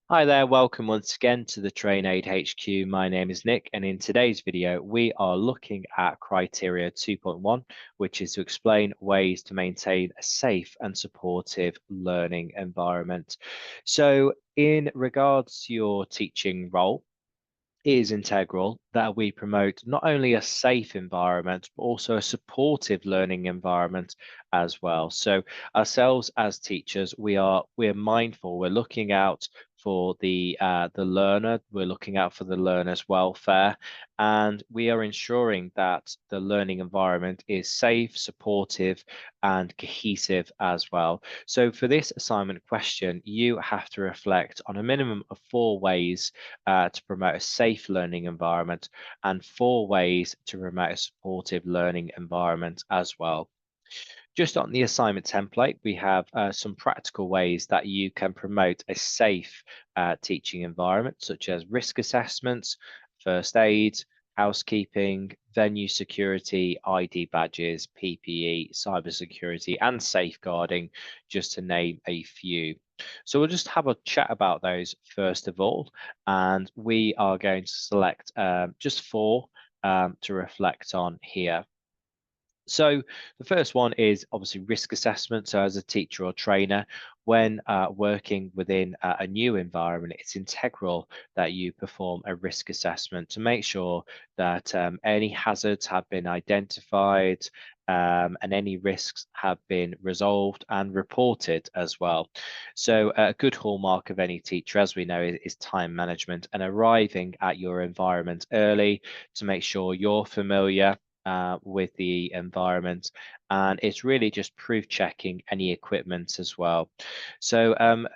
Hi there, welcome once again to the TrainAid HQ. My name is Nick, and in today's video, we are looking at criteria 2.1, which is to explain ways to maintain a safe and supportive learning environment. So in regards to your teaching role, it is integral that we promote not only a safe environment, but also a supportive learning environment as well. So ourselves as teachers, we're mindful, we're looking out for the learner, we're looking out for the learner's welfare, and we are ensuring that the learning environment is safe, supportive, and cohesive as well. So for this assignment question, you have to reflect on a minimum of 4 ways to promote a safe learning environment and 4 ways to promote a supportive learning environment as well. Just on the assignment template, we have some practical ways that you can promote a safe teaching environment, such as risk assessments, first aid, housekeeping, venue security, ID badges, PPE, cybersecurity, and safeguarding, just to name a few. So we'll just have a chat about those first of all, and we are going to select just 4 to reflect on here. So the first one is obviously risk assessment. So as a teacher or trainer, when working within a new environment, it's integral that you perform a risk assessment to make sure that any hazards have been identified, and any risks have been resolved and reported as well. So a good hallmark of any teacher, as we know, is time management and arriving at your environment early to make sure you're familiar with the environment, and it's really just proof checking any equipment as well. So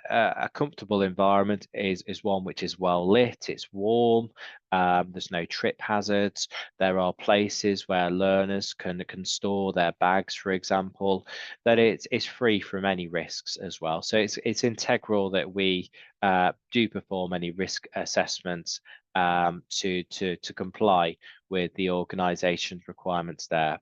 a comfortable environment is one which is well lit, it's warm, there's no trip hazards, there are places where learners can store their bags, for example, that it's free from any risks as well. So it's integral that we do perform any risk assessments to comply with the organization's requirements there.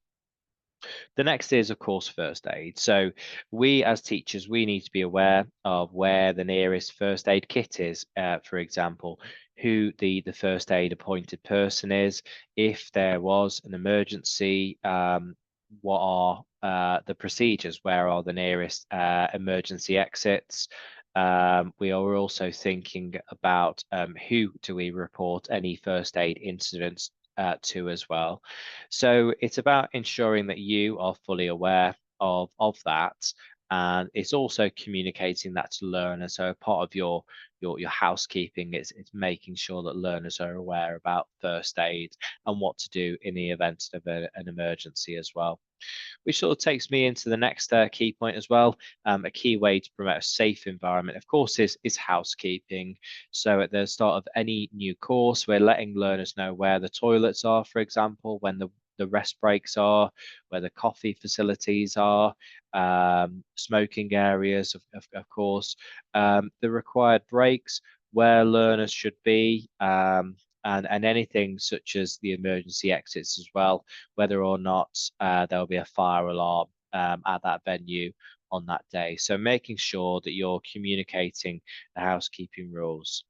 The next is, of course, first aid. So we as teachers, we need to be aware of where the nearest first aid kit is, for example, who the first aid appointed person is, if there was an emergency, what are the procedures, where are the nearest emergency exits. We are also thinking about who do we report any first aid incidents to as well. So it's about ensuring that you are fully aware of that, and it's also communicating that to learners. So part of your housekeeping is it's making sure that learners are aware about first aid and what to do in the event of an emergency as well. Which sort of takes me into the next key point as well. A key way to promote a safe environment, of course, is housekeeping. So at the start of any new course, we're letting learners know where the toilets are, for example, when the rest breaks are, where the coffee facilities are, smoking areas, of course, the required breaks, where learners should be, and anything such as the emergency exits as well, whether or not there'll be a fire alarm at that venue on that day. So making sure that you're communicating the housekeeping rules.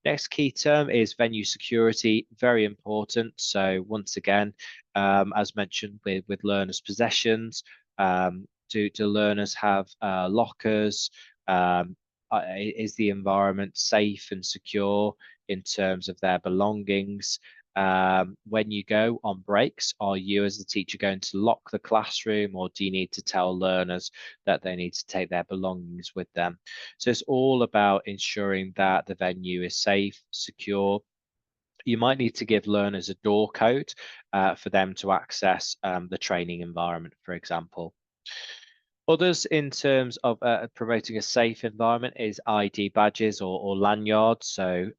Next key term is venue security, very important. So once again, as mentioned with learners' possessions, do learners have lockers? Is the environment safe and secure in terms of their belongings? When you go on breaks, are you as a teacher going to lock the classroom, or do you need to tell learners that they need to take their belongings with them? So it's all about ensuring that the venue is safe, secure. You might need to give learners a door code for them to access the training environment, for example. Others, in terms of promoting a safe environment, is ID badges or lanyards. So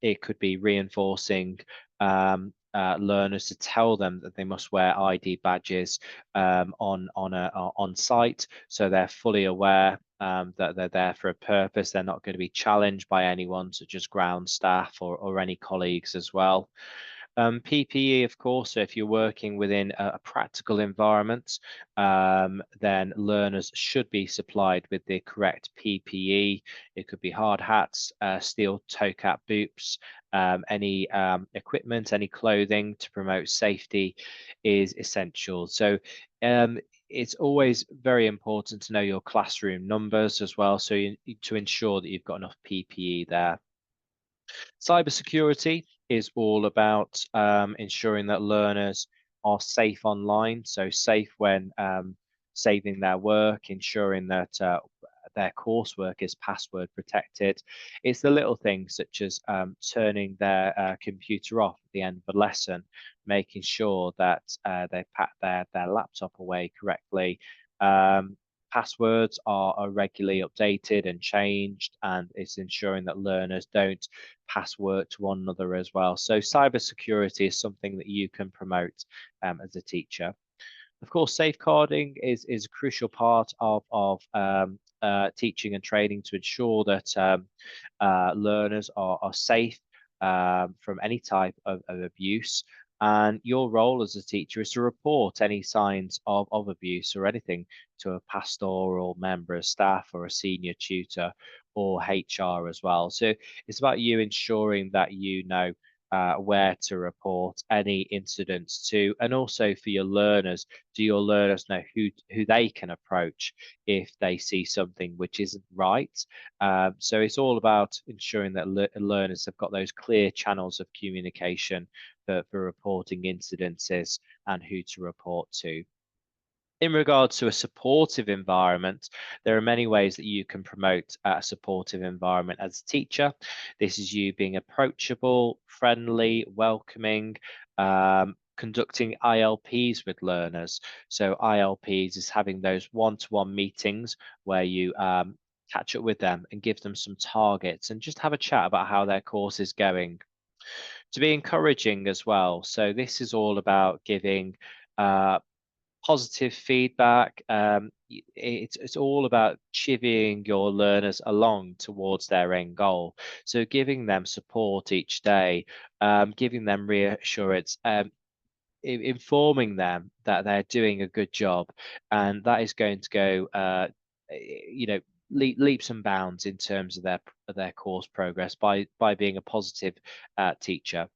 it could be reinforcing learners to tell them that they must wear ID badges on site, so they're fully aware that they're there for a purpose. They're not going to be challenged by anyone, such as ground staff or any colleagues as well. PPE, of course, so if you're working within a practical environment, then learners should be supplied with the correct PPE. It could be hard hats, steel toe cap boots, any equipment, any clothing to promote safety is essential. So it's always very important to know your classroom numbers as well, so to ensure that you've got enough PPE there. Cybersecurity is all about ensuring that learners are safe online, so safe when saving their work, ensuring that their coursework is password protected. It's the little things such as turning their computer off at the end of a lesson, making sure that they pack their laptop away correctly. Passwords are regularly updated and changed, and it's ensuring that learners don't pass work to one another as well. So cybersecurity is something that you can promote as a teacher. Of course, safeguarding is a crucial part of teaching and training to ensure that learners are safe from any type of abuse. And your role as a teacher is to report any signs of abuse or anything to a pastoral member of staff or a senior tutor or HR as well. So it's about you ensuring that you know where to report any incidents to, and also for your learners, do your learners know who they can approach if they see something which isn't right? So it's all about ensuring that learners have got those clear channels of communication for reporting incidences and who to report to. In regards to a supportive environment, there are many ways that you can promote a supportive environment as a teacher. This is you being approachable, friendly, welcoming, conducting ILPs with learners. So ILPs is having those one-to-one meetings where you catch up with them and give them some targets and just have a chat about how their course is going. To be encouraging as well. So this is all about giving positive feedback. It's all about chivying your learners along towards their end goal. So giving them support each day, giving them reassurance, informing them that they're doing a good job, and that is going to go, you know, leaps and bounds in terms of their course progress by being a positive teacher.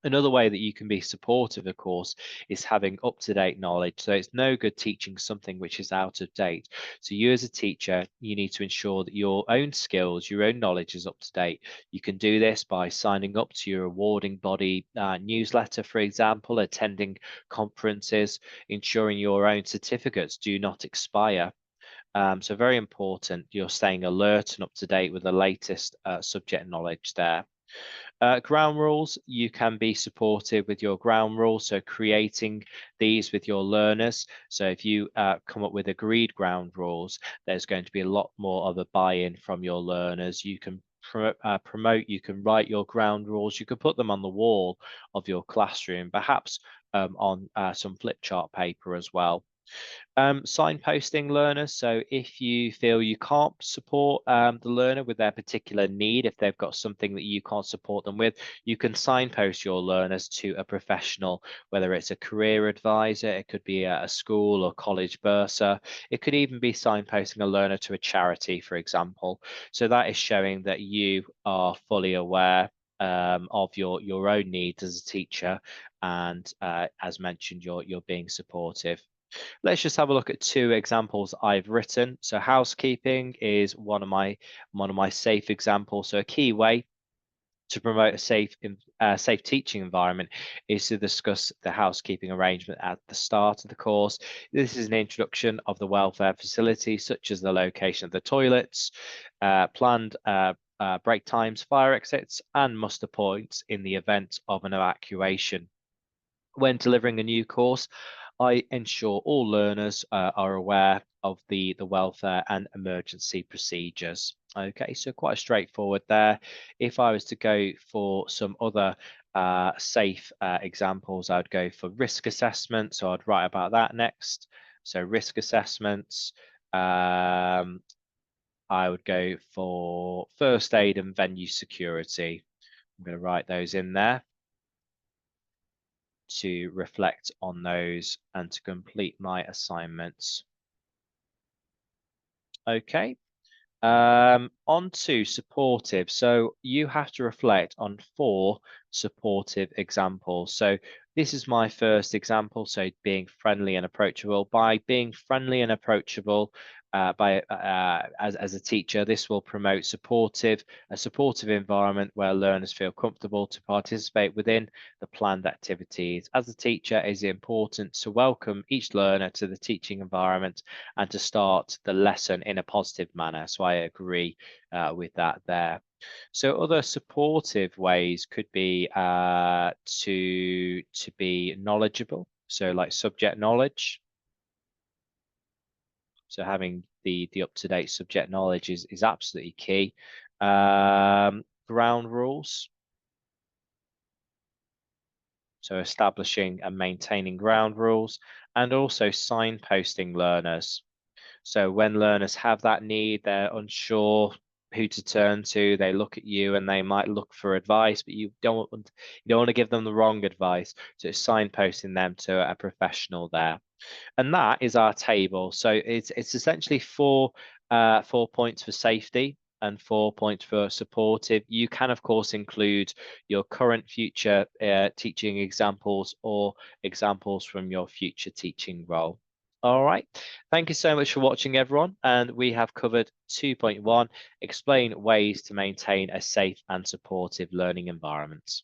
Another way that you can be supportive, of course, is having up-to-date knowledge. So it's no good teaching something which is out of date. So you as a teacher, you need to ensure that your own skills, your own knowledge is up to date. You can do this by signing up to your awarding body newsletter, for example, attending conferences, ensuring your own certificates do not expire. So very important, you're staying alert and up to date with the latest subject knowledge there. Ground rules, you can be supportive with your ground rules, so creating these with your learners. So if you come up with agreed ground rules, there's going to be a lot more of a buy-in from your learners. You can promote, you can write your ground rules, you could put them on the wall of your classroom, perhaps on some flip chart paper as well. Signposting learners. So if you feel you can't support the learner with their particular need, if they've got something that you can't support them with, you can signpost your learners to a professional, whether it's a career advisor, it could be a school or college bursar, it could even be signposting a learner to a charity, for example. So that is showing that you are fully aware of your own needs as a teacher, and as mentioned, you're being supportive. Let's just have a look at two examples I've written. So housekeeping is one of my safe examples. So a key way to promote a safe teaching environment is to discuss the housekeeping arrangement at the start of the course. This is an introduction of the welfare facility, such as the location of the toilets, planned break times, fire exits, and muster points in the event of an evacuation. When delivering a new course, I ensure all learners are aware of the welfare and emergency procedures. Okay, so quite straightforward there. If I was to go for some other safe examples, I'd go for risk assessment. So I'd write about that next. So risk assessments. I would go for first aid and venue security. I'm going to write those in there. to reflect on those and to complete my assignments. Okay. On to supportive. So you have to reflect on 4 supportive examples. So this is my first example. So being friendly and approachable. By being friendly and approachable, as a teacher, this will promote a supportive environment where learners feel comfortable to participate within the planned activities. As a teacher, it is important to welcome each learner to the teaching environment and to start the lesson in a positive manner. So I agree with that there. So other supportive ways could be to be knowledgeable. So like subject knowledge. So having the up-to-date subject knowledge is absolutely key. Ground rules. So establishing and maintaining ground rules, and also signposting learners. So when learners have that need, they're unsure who to turn to, they look at you and they might look for advice, but you don't want to give them the wrong advice. So it's signposting them to a professional there. And that is our table. So it's essentially 4 points for safety and 4 points for supportive. You can, of course, include your current future teaching examples or examples from your future teaching role. All right. Thank you so much for watching, everyone. And we have covered 2.1, explain ways to maintain a safe and supportive learning environment.